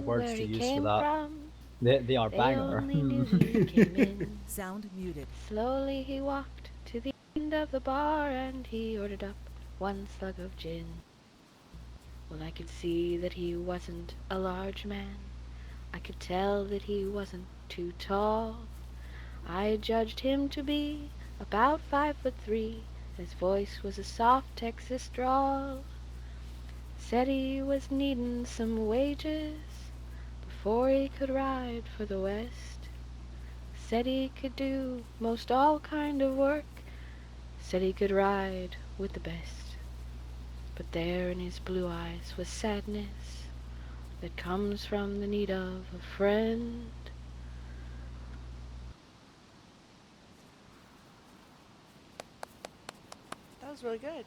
words where to he use for came that. from. They are They banger. only knew he came in. Sound muted. Slowly he walked to the end of the bar and he ordered up one slug of gin. Well, I could see that he wasn't a large man. I could tell that he wasn't too tall. I judged him to be about 5'3". His voice was a soft Texas drawl. Said he was needin' some wages before he could ride for the West. Said he could do most all kind of work. Said he could ride with the best. But there in his blue eyes was sadness that comes from the need of a friend. That was really good.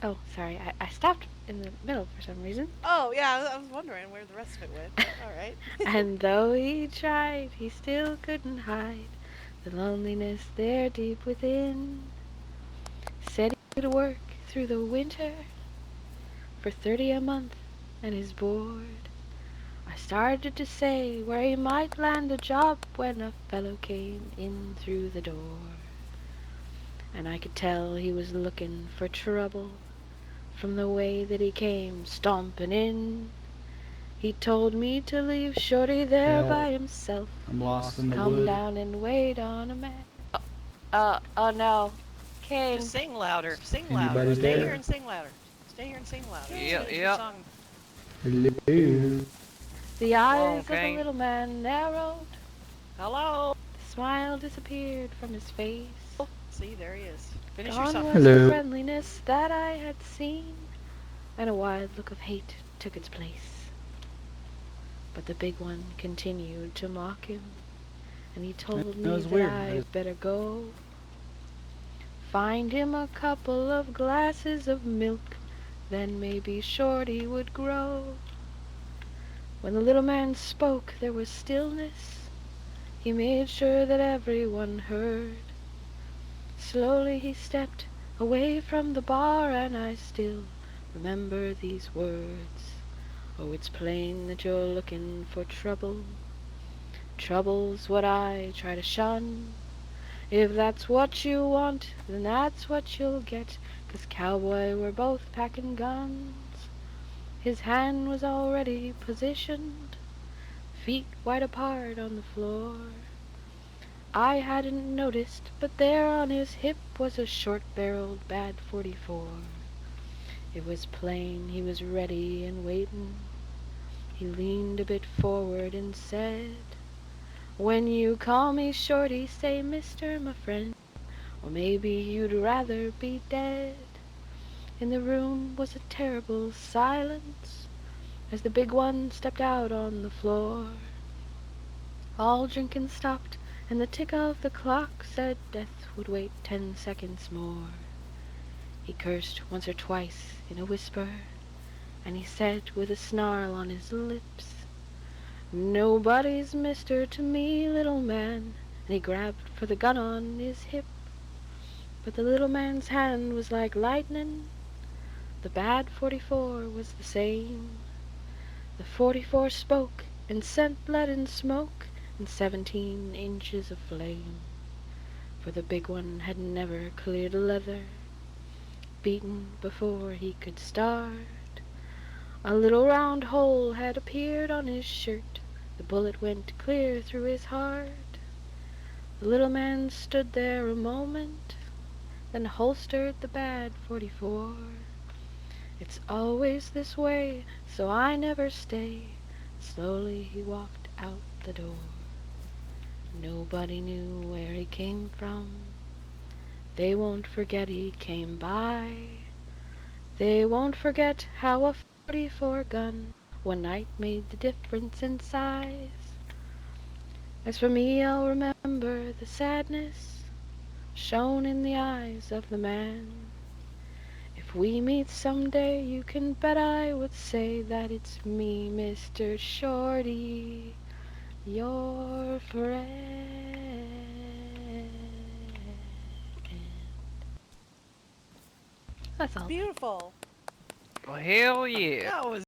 Oh, sorry, I stopped in the middle for some reason. Oh, yeah, I was wondering where the rest of it went, but alright. And though he tried, he still couldn't hide the loneliness there deep within. Said he could work through the winter for 30 a month and his board. I started to say where he might land a job when a fellow came in through the door. And I could tell he was looking for trouble from the way that he came stomping in. He told me to leave Shorty there by himself. I'm lost in the Come wood. down and wait on a man. Oh no. King. Just sing louder. Sing louder. Anybody Stay there? here and sing louder. Stay here and sing louder. Yep, Finish your yep. song. Hello. The eyes of the King. little man narrowed. Hello. The smile disappeared from his face. See, there he is. Finish your Gone song. was Hello. the friendliness that I had seen, and a wide look of hate took its place. But the big one continued to mock him, and he told me was that weird. I'd better go. Find him a couple of glasses of milk, then maybe Shorty would grow. When the little man spoke, there was stillness. He made sure that everyone heard. Slowly he stepped away from the bar, and I still remember these words. Oh, it's plain that you're looking for trouble. Trouble's what I try to shun. If that's what you want, then that's what you'll get. 'Cause cowboy, we're both packing guns. His hand was already positioned, feet wide apart on the floor. I hadn't noticed, but there on his hip was a short-barreled bad 44. It was plain he was ready and waitin'. He leaned a bit forward and said, "When you call me Shorty, say mister, my friend, or maybe you'd rather be dead." In the room was a terrible silence as the big one stepped out on the floor. All drinking stopped, and the tick of the clock said death would wait 10 seconds more. He cursed once or twice in a whisper, and he said with a snarl on his lips, "Nobody's mister to me, little man," and he grabbed for the gun on his hip. But the little man's hand was like lightning. The bad 44 was the same. The 44 spoke and sent blood and smoke and 17 inches of flame. For the big one had never cleared a leather, beaten before he could start. A little round hole had appeared on his shirt. The bullet went clear through his heart. The little man stood there a moment, then holstered the bad 44. "It's always this way, so I never stay." Slowly he walked out the door. Nobody knew where he came from. They won't forget he came by. They won't forget how a 44 gun one night made the difference in size. As for me, I'll remember the sadness shown in the eyes of the man. If we meet someday, you can bet I would say that it's me, Mr. Shorty, your friend. That's all. Beautiful. Well, hell yeah. That was